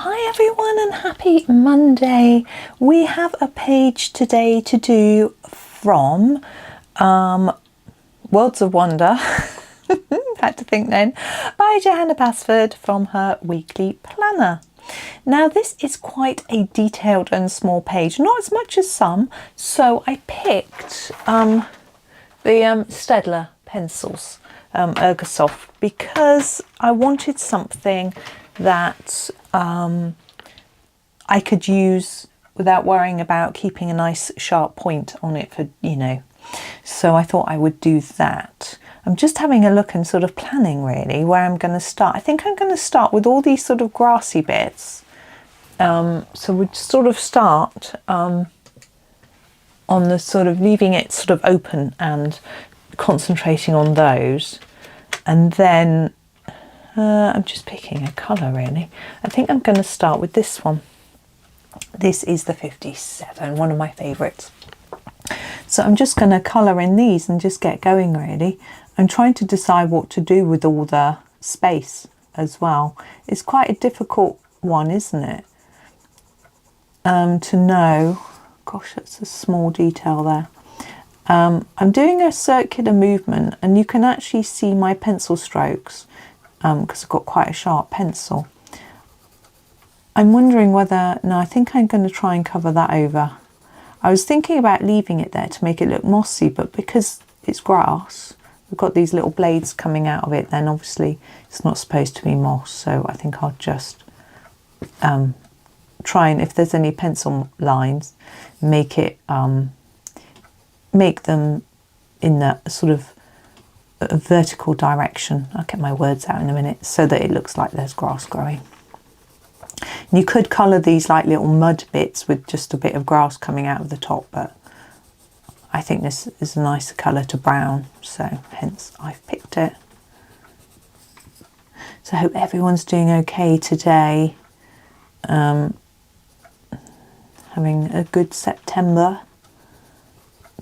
Hi everyone and happy Monday. We have a page today to do from Worlds of Wonder, had to think then, by Johanna Basford from her weekly planner. Now this is quite a detailed and small page, not as much as some, so I picked the Staedtler pencils, Ergosoft, because I wanted something that I could use without worrying about keeping a nice sharp point on it for, so I thought I would do that. I'm just having a look and sort of planning really where I'm going to start. I think I'm going to start with all these sort of grassy bits. So we'd sort of start on the sort of leaving it sort of open and concentrating on those, and then I'm just picking a colour really. I think I'm going to start with this one. This is the 57, one of my favourites. So I'm just going to colour in these and just get going really. I'm trying to decide what to do with all the space as well. It's quite a difficult one, isn't it? To know, gosh, that's a small detail there. I'm doing a circular movement and you can actually see my pencil strokes because I've got quite a sharp pencil. I'm wondering whether, no, I think I'm going to try and cover that over. I was thinking about leaving it there to make it look mossy, but because it's grass, we've got these little blades coming out of it, then obviously it's not supposed to be moss, so I think I'll just try and, if there's any pencil lines, make them in that sort of a vertical direction. I'll get my words out in a minute so that it looks like there's grass growing. And you could colour these like little mud bits with just a bit of grass coming out of the top, but I think this is a nicer colour to brown, so hence I've picked it. So I hope everyone's doing okay today, having a good September,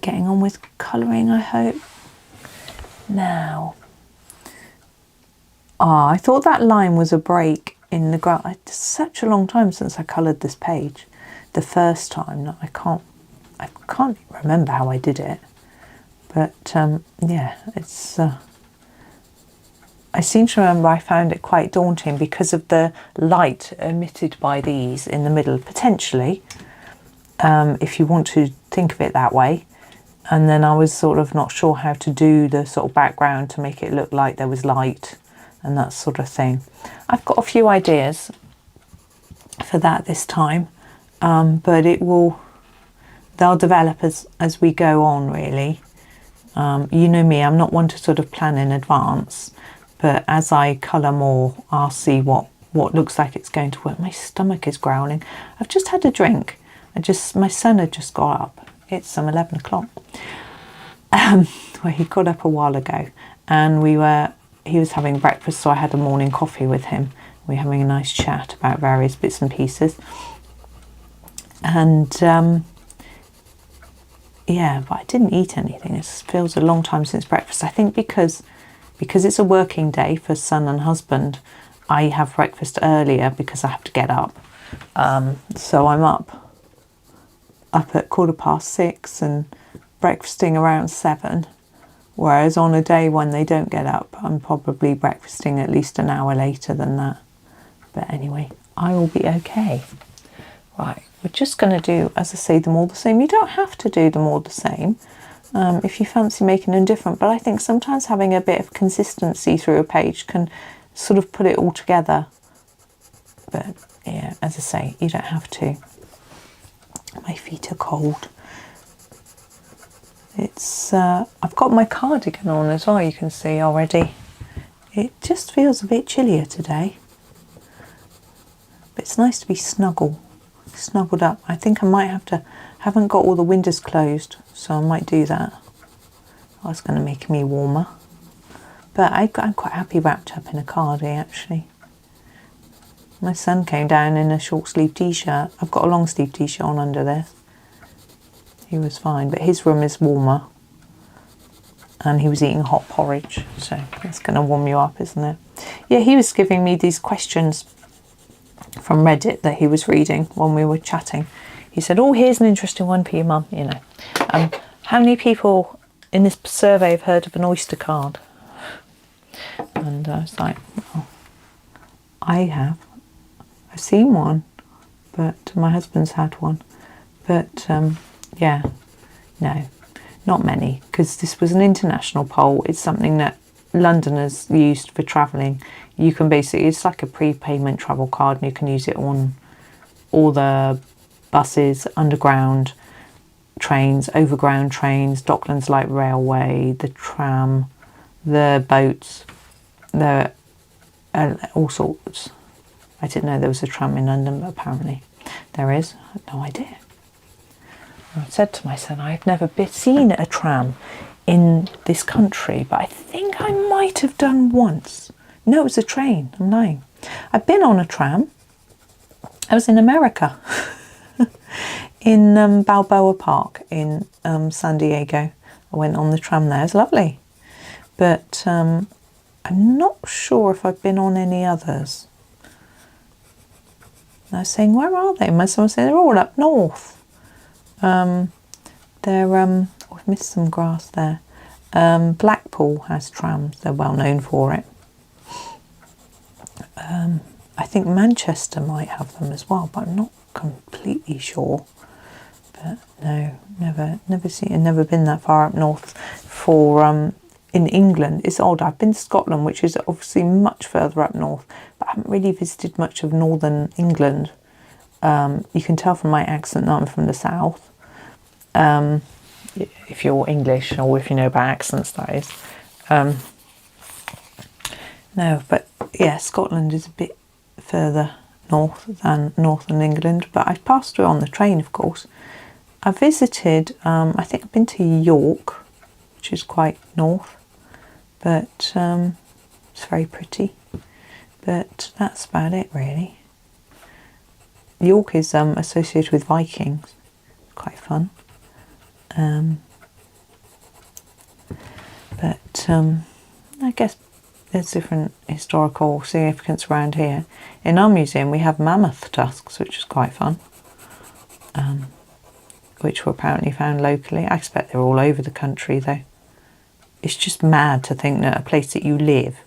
getting on with colouring I hope. Now, I thought that line was a break in the grass. It's such a long time since I coloured this page. The first time, I can't remember how I did it. But yeah, it's. I seem to remember I found it quite daunting because of the light emitted by these in the middle, potentially, if you want to think of it that way. And then I was sort of not sure how to do the sort of background to make it look like there was light and that sort of thing. I've got a few ideas for that this time, but they'll develop as we go on really. You know me, I'm not one to sort of plan in advance, but as I colour more, I'll see what looks like it's going to work. My stomach is growling. I've just had a drink. My son had just got up. It's 11 o'clock. Well, he got up a while ago, and he was having breakfast, so I had a morning coffee with him. We were having a nice chat about various bits and pieces. And yeah, but I didn't eat anything. It feels a long time since breakfast. I think because it's a working day for son and husband, I have breakfast earlier because I have to get up. So I'm up at 6:15 and breakfasting around 7, whereas on a day when they don't get up, I'm probably breakfasting at least an hour later than that. But anyway, I will be okay. Right, we're just going to do, as I say, them all the same. You don't have to do them all the same if you fancy making them different, but I think sometimes having a bit of consistency through a page can sort of put it all together. But yeah, as I say, you don't have to. My feet are cold. It's I've got my cardigan on as well, you can see already. It just feels a bit chillier today. But it's nice to be snuggled up. I think I might haven't got all the windows closed, so I might do that. That's going to make me warmer. But I'm quite happy wrapped up in a cardi actually. My son came down in a short sleeve t-shirt. I've got a long sleeve t-shirt on under there. He was fine, but his room is warmer. And he was eating hot porridge, so that's going to warm you up, isn't it? Yeah, he was giving me these questions from Reddit that he was reading when we were chatting. He said, oh, here's an interesting one for you, Mum, you know. How many people in this survey have heard of an Oyster card? And I was like, well, I have. I've seen one, but my husband's had one. But yeah, no, not many, because this was an international poll. It's something that Londoners used for travelling. You can basically, it's like a prepayment travel card, and you can use it on all the buses, underground trains, overground trains, Docklands Light Railway, the tram, the boats, all sorts. I didn't know there was a tram in London, but apparently there is. I had no idea. I said to my son, I've never seen a tram in this country, but I think I might have done once. No, it was a train. I'm lying. I've been on a tram. I was in America, in Balboa Park in San Diego. I went on the tram there. It was lovely. But I'm not sure if I've been on any others. And I was saying, where are they? My son was saying, they're all up north. I've missed some grass there. Blackpool has trams. They're well known for it. I think Manchester might have them as well, but I'm not completely sure. But no, never been that far up north for in England. It's odd. I've been to Scotland, which is obviously much further up north, but I haven't really visited much of northern England. You can tell from my accent that I'm from the south. If you're English, or if you know about accents, that is. No, but yeah, Scotland is a bit further north than northern England, but I passed through on the train, of course. I visited, I think I've been to York, which is quite north, but it's very pretty. But that's about it, really. York is associated with Vikings. Quite fun. But I guess there's different historical significance around here. In our museum we have mammoth tusks, which is quite fun, which were apparently found locally. I expect they're all over the country though. It's just mad to think that a place that you live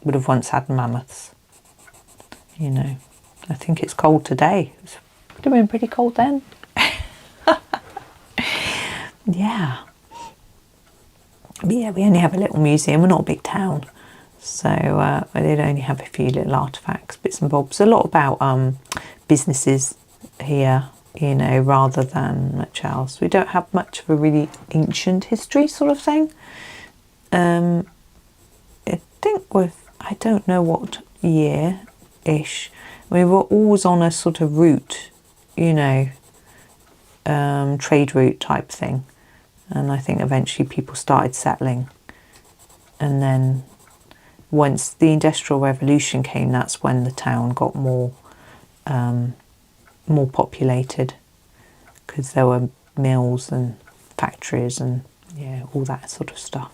would have once had mammoths. You know, I think it's cold today. It would have been pretty cold then. Yeah. But yeah, we only have a little museum. We're not a big town. So they'd only have a few little artefacts, bits and bobs. A lot about businesses here, you know, rather than much else. We don't have much of a really ancient history sort of thing. I think I don't know what year-ish, we were always on a sort of route, you know, trade route type thing. And I think eventually people started settling. And then once the Industrial Revolution came, that's when the town got more populated, because there were mills and factories and yeah, all that sort of stuff.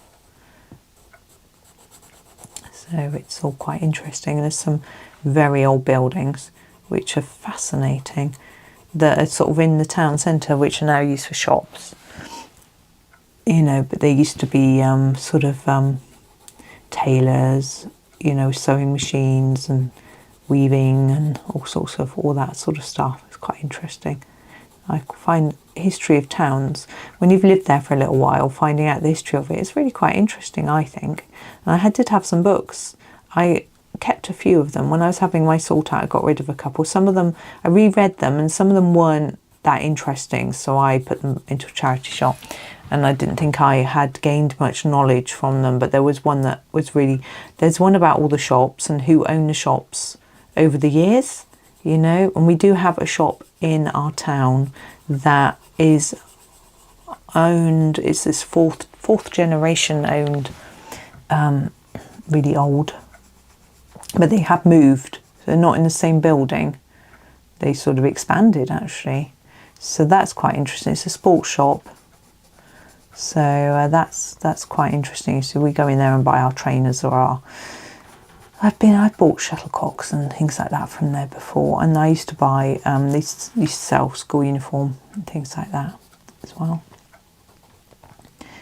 So it's all quite interesting. There's some very old buildings which are fascinating that are sort of in the town centre, which are now used for shops. You know, but they used to be sort of tailors, you know, sewing machines and weaving and all sorts of all that sort of stuff. It's quite interesting. I find history of towns, when you've lived there for a little while, finding out the history of it is really quite interesting, I think. And I did have some books. I kept a few of them. When I was having my sort out, I got rid of a couple. Some of them, I reread them, and some of them weren't that interesting, so I put them into a charity shop. And I didn't think I had gained much knowledge from them, but there was one that was really, there's one about all the shops and who owned the shops over the years, you know, and we do have a shop in our town that is owned, it's this fourth generation owned, really old, but they have moved, so they're not in the same building, they sort of expanded actually, so that's quite interesting. It's a sports shop. So that's quite interesting. So we go in there and buy our trainers or I've bought shuttlecocks and things like that from there before, and I used to buy they used to sell school uniform and things like that as well.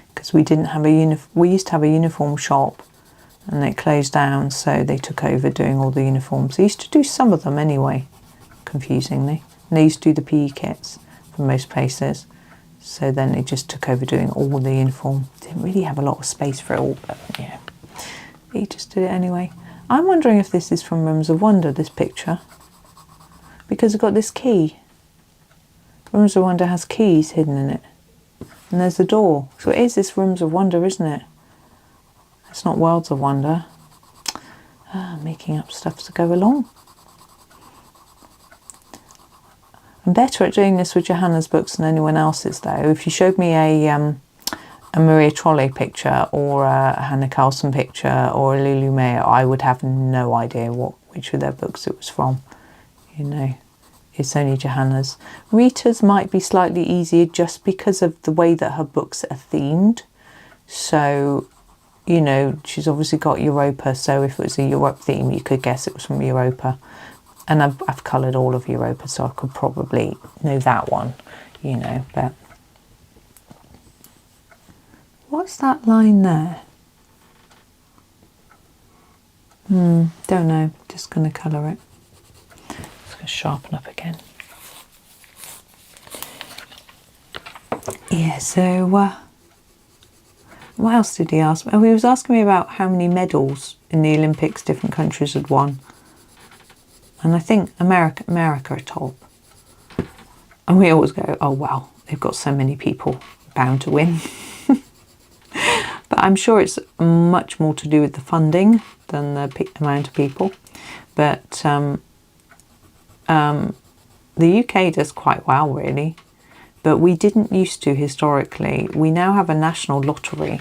Because we didn't have we used to have a uniform shop, and it closed down, so they took over doing all the uniforms. They used to do some of them anyway, confusingly. And they used to do the PE kits for most places. So then they just took over doing all the uniform. Didn't really have a lot of space for it all, but yeah, he just did it anyway. I'm wondering if this is from Rooms of Wonder, this picture, because it's got this key. Rooms of Wonder has keys hidden in it, and there's a door. So it is this Rooms of Wonder, isn't it? It's not Worlds of Wonder. Making up stuff to go along. I'm better at doing this with Johanna's books than anyone else's, though. If you showed me a Maria Trolle picture or a Hannah Carlson picture or a Lulu Mayo, I would have no idea which of their books it was from. You know, it's only Johanna's. Rita's might be slightly easier just because of the way that her books are themed. So, you know, she's obviously got Europa, so if it was a Europe theme, you could guess it was from Europa. And I've coloured all of Europa, so I could probably know that one, you know, but... What's that line there? Don't know, just going to colour it. Just going to sharpen up again. Yeah, so... what else did he ask? Oh, he was asking me about how many medals in the Olympics different countries had won. And I think America are top. And we always go, oh, well, they've got so many people bound to win. But I'm sure it's much more to do with the funding than the amount of people. But the UK does quite well, really. But we didn't used to historically. We now have a national lottery,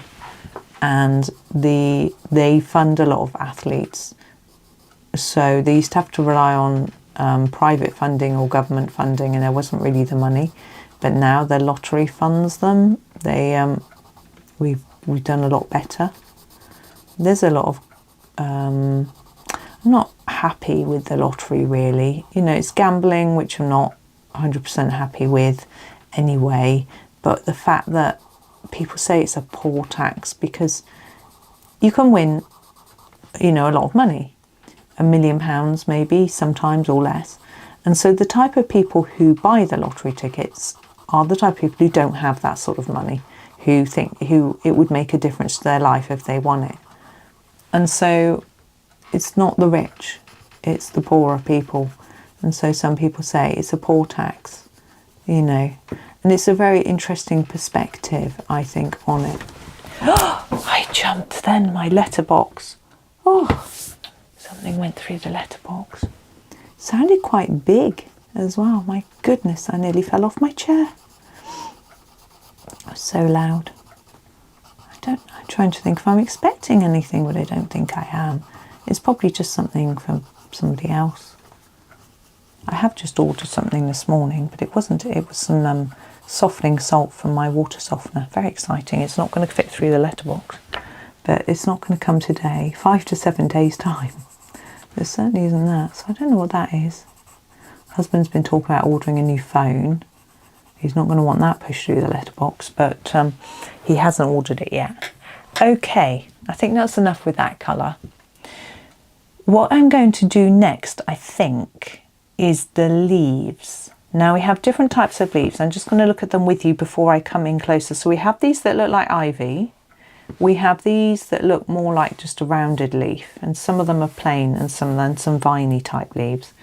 and they fund a lot of athletes. So they used to have to rely on private funding or government funding, and there wasn't really the money. But now the lottery funds them. We've done a lot better. There's a lot of I'm not happy with the lottery, really. You know, it's gambling, which I'm not 100% happy with anyway. But the fact that people say it's a poor tax, because you can win, you know, a lot of money. £1 million maybe, sometimes, or less. And so the type of people who buy the lottery tickets are the type of people who don't have that sort of money, who think it would make a difference to their life if they won it. And so it's not the rich, it's the poorer people. And so some people say it's a poor tax, you know. And it's a very interesting perspective, I think, on it. I jumped then, my letterbox. Oh, something went through the letterbox. Sounded quite big as well. My goodness, I nearly fell off my chair. It was so loud. I'm trying to think if I'm expecting anything, but I don't think I am. It's probably just something from somebody else. I have just ordered something this morning, but it wasn't. It was some softening salt from my water softener. Very exciting. It's not going to fit through the letterbox, but it's not going to come today. 5 to 7 days time. There certainly isn't that, so I don't know what that is. Husband's been talking about ordering a new phone. He's not going to want that pushed through the letterbox, but he hasn't ordered it yet. Okay, I think that's enough with that colour. What I'm going to do next, I think, is the leaves. Now we have different types of leaves. I'm just going to look at them with you before I come in closer. So we have these that look like ivy. We have these that look more like just a rounded leaf, and some of them are plain and some viney type leaves.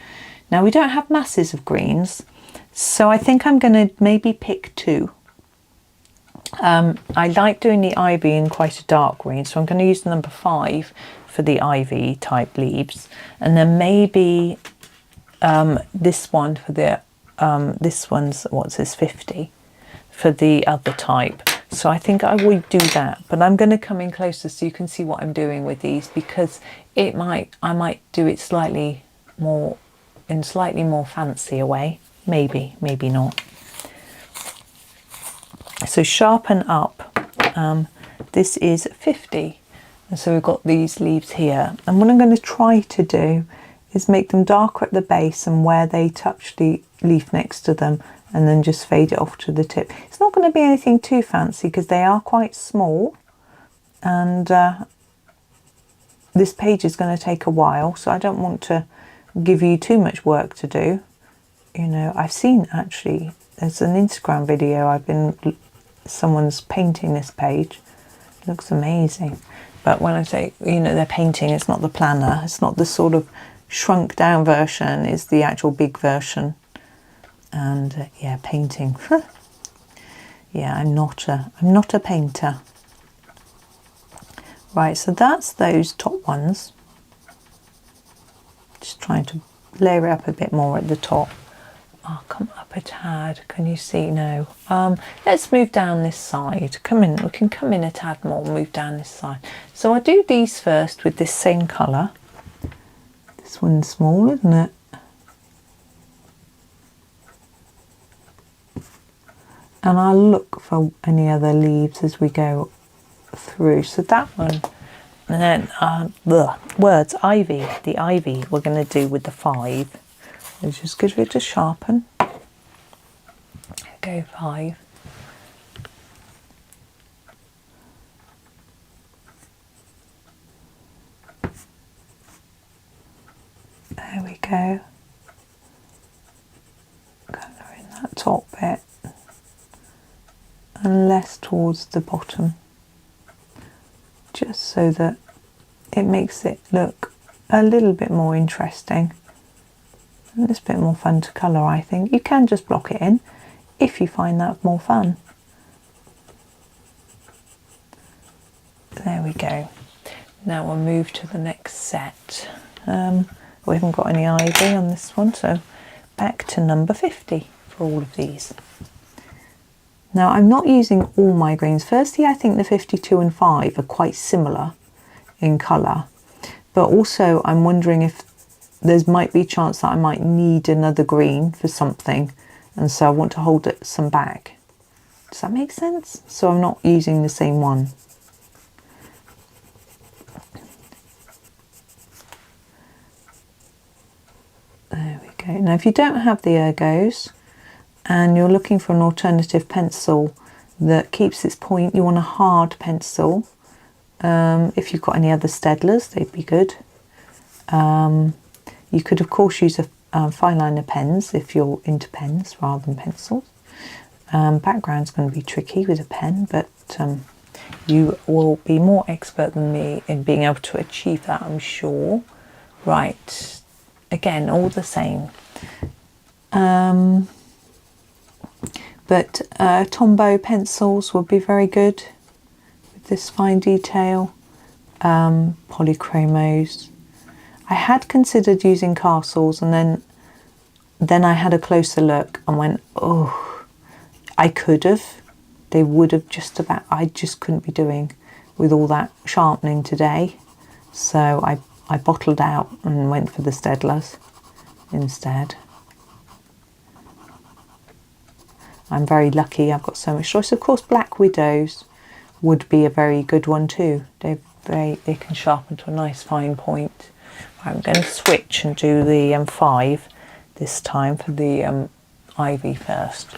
Now we don't have masses of greens, so I think I'm going to maybe pick two. I like doing the ivy in quite a dark green, so I'm going to use the number 5 for the ivy type leaves, and then maybe this one for the this one's, what's this, 50 for the other type. So I think I would do that, but I'm going to come in closer so you can see what I'm doing with these, because I might do it slightly more fancy a way. Maybe not. So sharpen up. This is 50. And so we've got these leaves here, and what I'm going to try to do is make them darker at the base and where they touch the leaf next to them, and then just fade it off to the tip. It's not going to be anything too fancy because they are quite small, and this page is going to take a while, so I don't want to give you too much work to do. You know, I've seen, actually, there's an Instagram video, someone's painting this page. It looks amazing. But when I say, you know, they're painting, it's not the planner, it's not the sort of shrunk down version, it's the actual big version. And yeah, painting. Yeah, I'm not a painter. Right, so that's those top ones. Just trying to layer it up a bit more at the top. I'll come up a tad. Can you see? No. Let's move down this side. Come in. We can come in a tad more. Move down this side. So I'll do these first with this same colour. This one's small, isn't it? And I'll look for any other leaves as we go through. So that one, and then the words ivy. The ivy we're going to do with the 5. Let's just give it a sharpen. Go 5. There we go. Colour in that top bit and less towards the bottom, just so that it makes it look a little bit more interesting. And it's a bit more fun to colour, I think. You can just block it in if you find that more fun. There we go. Now we'll move to the next set. We haven't got any ivy on this one, so back to number 50 for all of these. Now I'm not using all my greens. Firstly, I think the 52 and 5 are quite similar in colour, but also I'm wondering if there might be a chance that I might need another green for something, and so I want to hold some back. Does that make sense? So I'm not using the same one. There we go. Now if you don't have the Ergos and you're looking for an alternative pencil that keeps its point, you want a hard pencil. If you've got any other Staedtlers, they'd be good. You could of course use a fine liner pens if you're into pens rather than pencils. Background's going to be tricky with a pen, but you will be more expert than me in being able to achieve that, I'm sure. Right, again, all the same. But Tombow pencils will be very good with this fine detail. Polychromos. I had considered using Castles, and then I had a closer look and went, oh, I could have. They would have just about, I just couldn't be doing with all that sharpening today. So I bottled out and went for the Staedtlers instead. I'm very lucky, I've got so much choice. Of course, Black Widows would be a very good one too. They can sharpen to a nice fine point. I'm going to switch and do the 5 this time for the ivy first.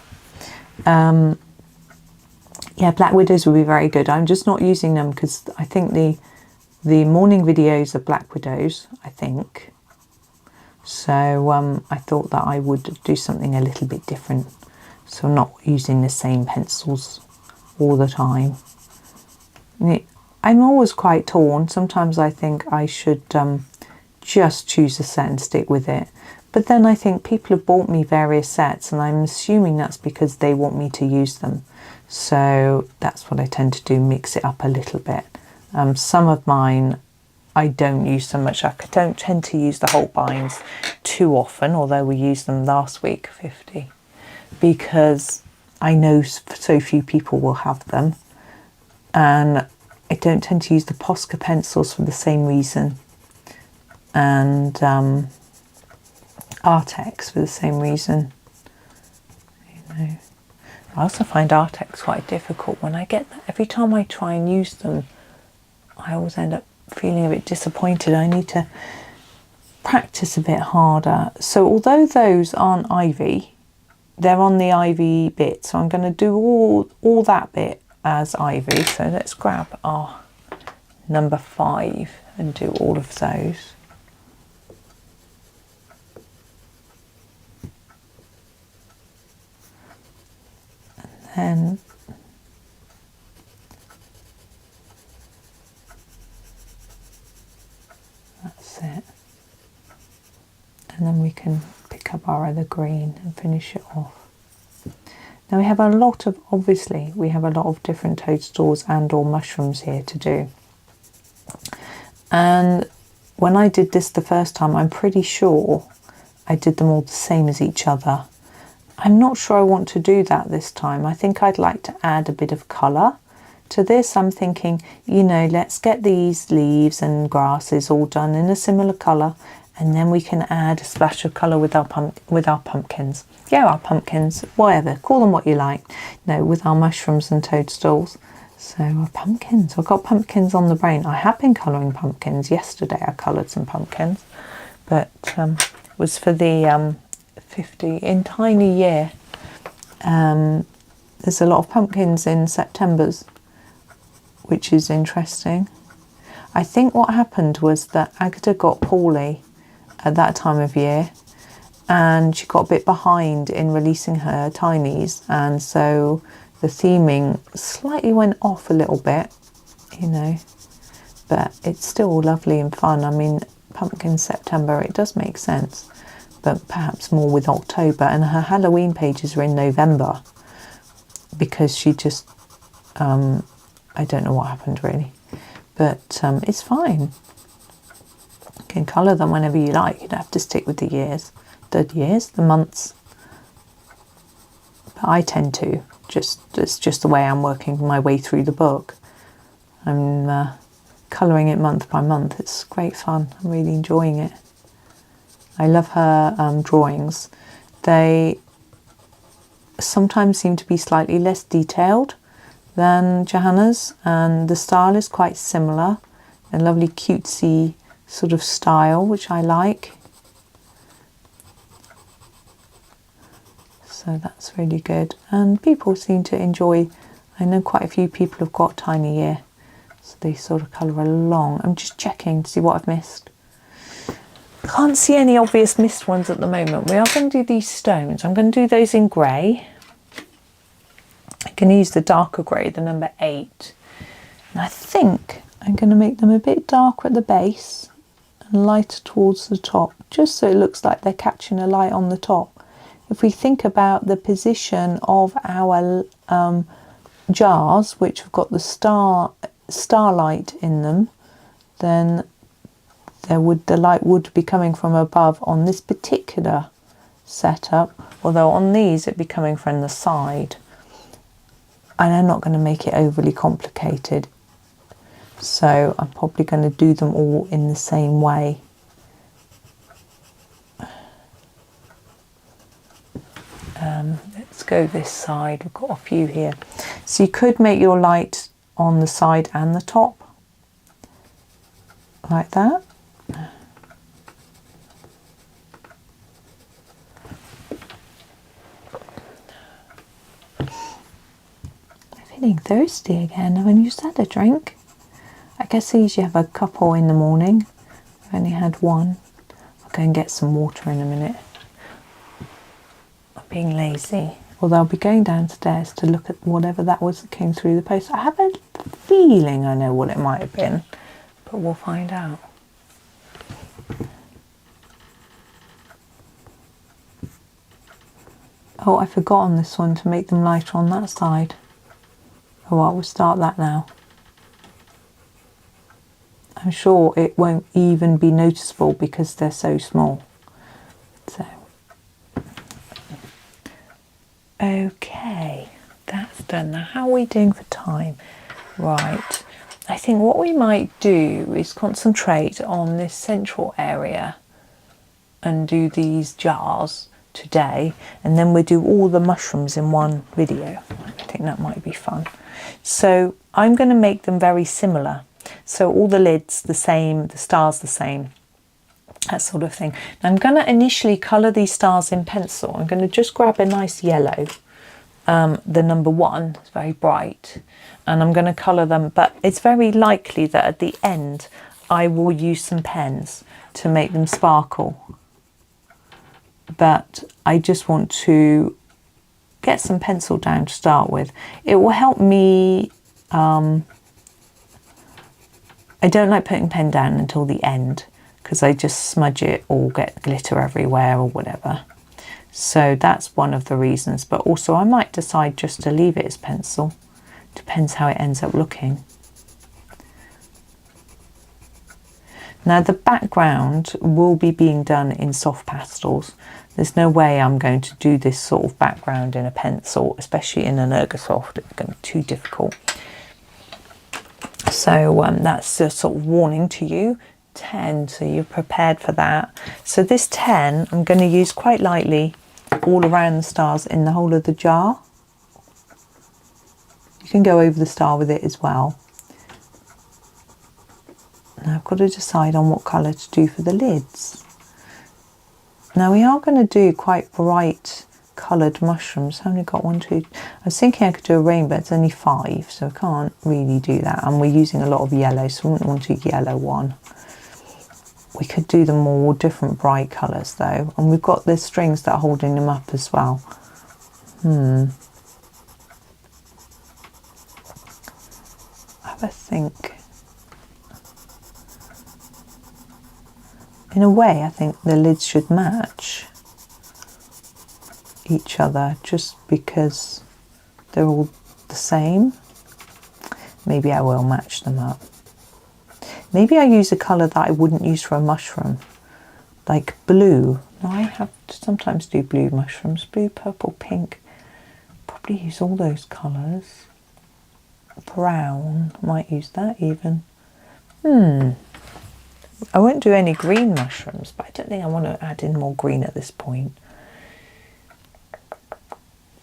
Yeah, Black Widows will be very good. I'm just not using them because I think the morning videos are Black Widows, I think. So I thought that I would do something a little bit different. So I'm not using the same pencils all the time. I'm always quite torn. Sometimes I think I should just choose a set and stick with it. But then I think people have bought me various sets and I'm assuming that's because they want me to use them. So that's what I tend to do, mix it up a little bit. Some of mine I don't use so much. I don't tend to use the Holbeins too often, although we used them last week, 50. Because I know so few people will have them, and I don't tend to use the Posca pencils for the same reason, and Artex for the same reason. You know, I also find Artex quite difficult when I get that. Every time I try and use them, I always end up feeling a bit disappointed. I need to practice a bit harder. So although those aren't ivy, they're on the ivy bit, so I'm going to do all that bit as ivy. So let's grab our number 5 and do all of those. And then that's it. And then we can pick up our other green and finish it off. Now we have a lot of, obviously, we have a lot of different toadstools and or mushrooms here to do. And when I did this the first time, I'm pretty sure I did them all the same as each other. I'm not sure I want to do that this time. I think I'd like to add a bit of colour to this. I'm thinking, you know, let's get these leaves and grasses all done in a similar colour, and then we can add a splash of colour with our pumpkins. Yeah, our pumpkins, whatever, call them what you like. No, with our mushrooms and toadstools. So our pumpkins, I've got pumpkins on the brain. I have been colouring pumpkins. Yesterday I coloured some pumpkins, but was for the 50 in tiny year. There's a lot of pumpkins in September's, which is interesting. I think what happened was that Agatha got poorly at that time of year, and she got a bit behind in releasing her tinies, and so the theming slightly went off a little bit, you know, but it's still lovely and fun. I mean, pumpkin September, it does make sense, but perhaps more with October. And her Halloween pages are in November because she just, I don't know what happened really, but it's fine. You can colour them whenever you like. You don't have to stick with the months. But I tend to. It's just the way I'm working my way through the book. I'm colouring it month by month. It's great fun. I'm really enjoying it. I love her drawings. They sometimes seem to be slightly less detailed than Johanna's, and the style is quite similar. A lovely cutesy sort of style, which I like. So that's really good, and people seem to enjoy. I know quite a few people have got tiny ear, so they sort of colour along. I'm just checking to see what I've missed. Can't see any obvious missed ones at the moment. We are going to do these stones. I'm going to do those in grey. I can use the darker grey, the number 8. And I think I'm going to make them a bit darker at the base and lighter towards the top, just so it looks like they're catching a light on the top. If we think about the position of our jars, which have got the starlight in them, then the light would be coming from above on this particular setup, although on these it'd be coming from the side. And I'm not going to make it overly complicated, so I'm probably going to do them all in the same way. Let's go this side. We've got a few here, so you could make your light on the side and the top like that. I'm feeling thirsty again. I've only just had a drink. I guess I usually have a couple in the morning. I've only had one. I'll go and get some water in a minute. I'm being lazy. Although I'll be going downstairs to look at whatever that was that came through the post. I have a feeling I know what it might have been, but we'll find out. Oh, I forgot on this one to make them lighter on that side. Oh well, we'll start that now. I'm sure it won't even be noticeable because they're so small. So, okay, that's done. Now, how are we doing for time? Right, I think what we might do is concentrate on this central area and do these jars today, and then we'll do all the mushrooms in one video. I think that might be fun. So I'm going to make them very similar. So all the lids the same, the stars the same, that sort of thing. Now I'm going to initially colour these stars in pencil. I'm going to just grab a nice yellow, the number 1, it's very bright, and I'm going to colour them, but it's very likely that at the end I will use some pens to make them sparkle. But I just want to get some pencil down to start with. It will help me. I don't like putting pen down until the end because I just smudge it or get glitter everywhere or whatever. So that's one of the reasons, but also I might decide just to leave it as pencil. Depends how it ends up looking. Now the background will be being done in soft pastels. There's no way I'm going to do this sort of background in a pencil, especially in an Ergosoft. It's going to be too difficult. So that's a sort of warning to you. 10, so you're prepared for that. So this 10 I'm going to use quite lightly all around the stars in the whole of the jar. You can go over the star with it as well. Now I've got to decide on what colour to do for the lids. Now we are going to do quite bright coloured mushrooms. I've only got 1, 2. I was thinking I could do a rainbow, it's only 5, so I can't really do that. And we're using a lot of yellow, so I wouldn't want a yellow one. We could do them more different bright colours though, and we've got the strings that are holding them up as well. Have a think. In a way, I think the lids should match each other just because they're all the same. Maybe I will match them up. Maybe I use a colour that I wouldn't use for a mushroom, like blue. Now I have to sometimes do blue mushrooms, blue, purple, pink. Probably use all those colours. Brown, might use that even. I won't do any green mushrooms, but I don't think I want to add in more green at this point.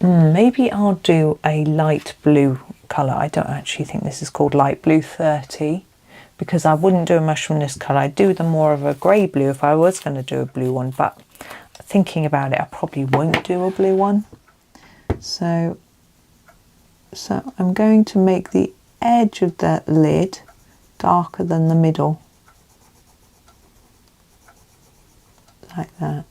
Maybe I'll do a light blue colour. I don't actually think this is called light blue 30. Because I wouldn't do a mushroom this colour. I'd do them more of a grey blue if I was going to do a blue one, but thinking about it, I probably won't do a blue one. So I'm going to make the edge of the lid darker than the middle. Like that.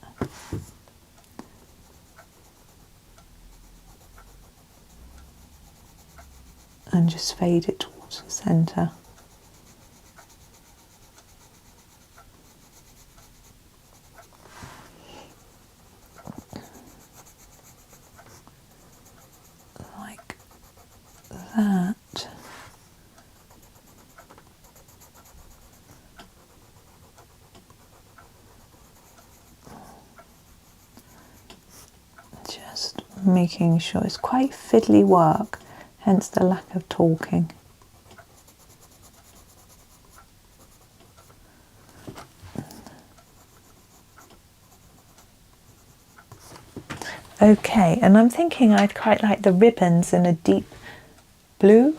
And just fade it towards the centre. That. Just making sure it's quite fiddly work, hence the lack of talking. Okay, and I'm thinking I'd quite like the ribbons in a deep blue,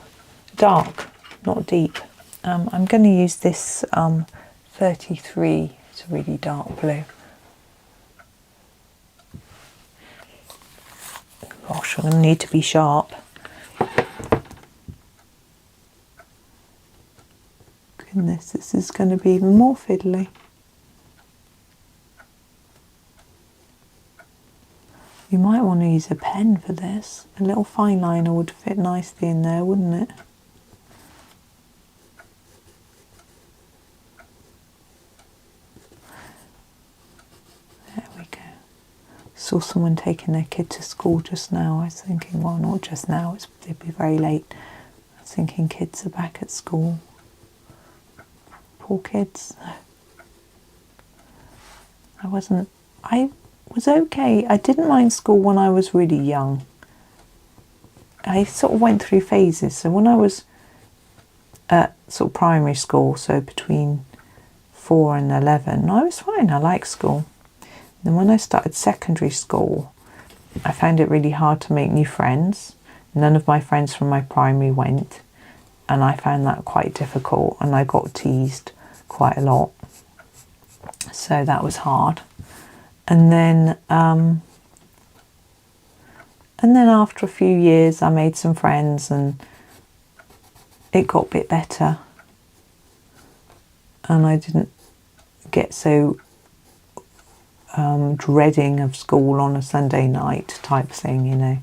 dark, not deep. I'm going to use this 33, it's a really dark blue. Gosh, I'm going to need to be sharp. Goodness, this is going to be even more fiddly. You might want to use a pen for this. A little fine liner would fit nicely in there, wouldn't it? There we go. Saw someone taking their kid to school just now. I was thinking, well, not just now, it'd be very late. I was thinking kids are back at school. Poor kids. I was okay. I didn't mind school when I was really young. I sort of went through phases. So when I was at sort of primary school, so between 4 and 11, I was fine. I liked school. Then when I started secondary school, I found it really hard to make new friends. None of my friends from my primary went. and I found that quite difficult, and I got teased quite a lot, so that was hard. And then after a few years I made some friends and it got a bit better, and I didn't get so dreading of school on a Sunday night type thing, you know.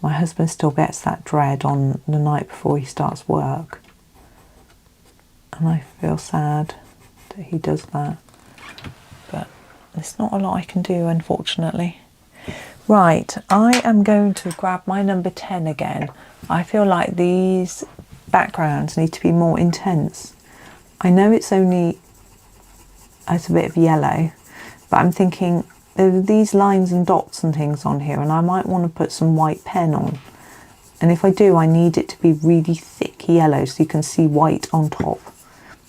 My husband still gets that dread on the night before he starts work, and I feel sad that he does that, but there's not a lot I can do, unfortunately. Right, I am going to grab my number 10 again. I feel like these backgrounds need to be more intense. I know it's a bit of yellow, but I'm thinking there are these lines and dots and things on here, and I might want to put some white pen on. And if I do, I need it to be really thick yellow so you can see white on top.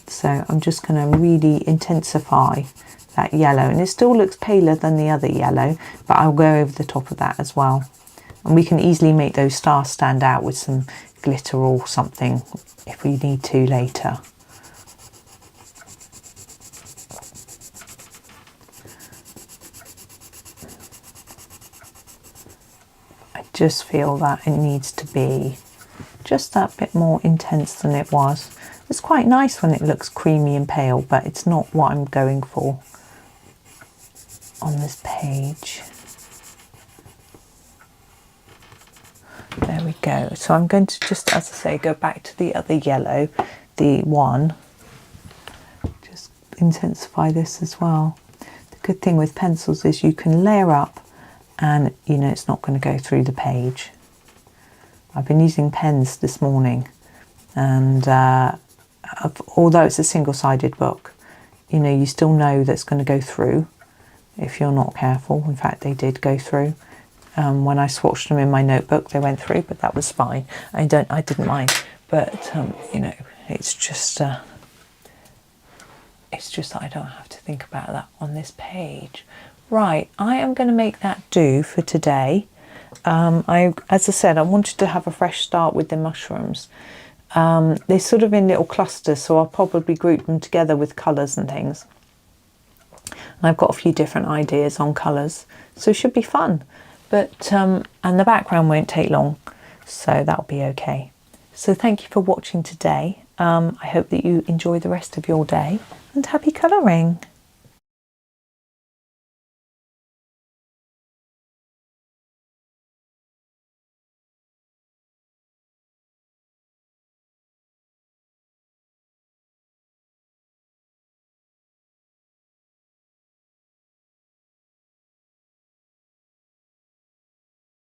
So I'm just going to really intensify that yellow, and it still looks paler than the other yellow, but I'll go over the top of that as well. And we can easily make those stars stand out with some glitter or something if we need to later. I just feel that it needs to be just that bit more intense than it was. It's quite nice when it looks creamy and pale, but it's not what I'm going for on this page. There we go. So I'm going to just, as I say, go back to the other yellow, the one. Just intensify this as well. The good thing with pencils is you can layer up and you know it's not going to go through the page. I've been using pens this morning, and although it's a single-sided book, you know, you still know that's going to go through if you're not careful. In fact, they did go through. When I swatched them in my notebook, they went through, but that was fine. I didn't mind. But you know, it's just that I don't have to think about that on this page. Right, I am going to make that do for today. As I said, I wanted to have a fresh start with the mushrooms. They're sort of in little clusters, so I'll probably group them together with colours and things. And I've got a few different ideas on colours, so it should be fun. But and the background won't take long, so that'll be okay. So thank you for watching today. I hope that you enjoy the rest of your day, and happy colouring.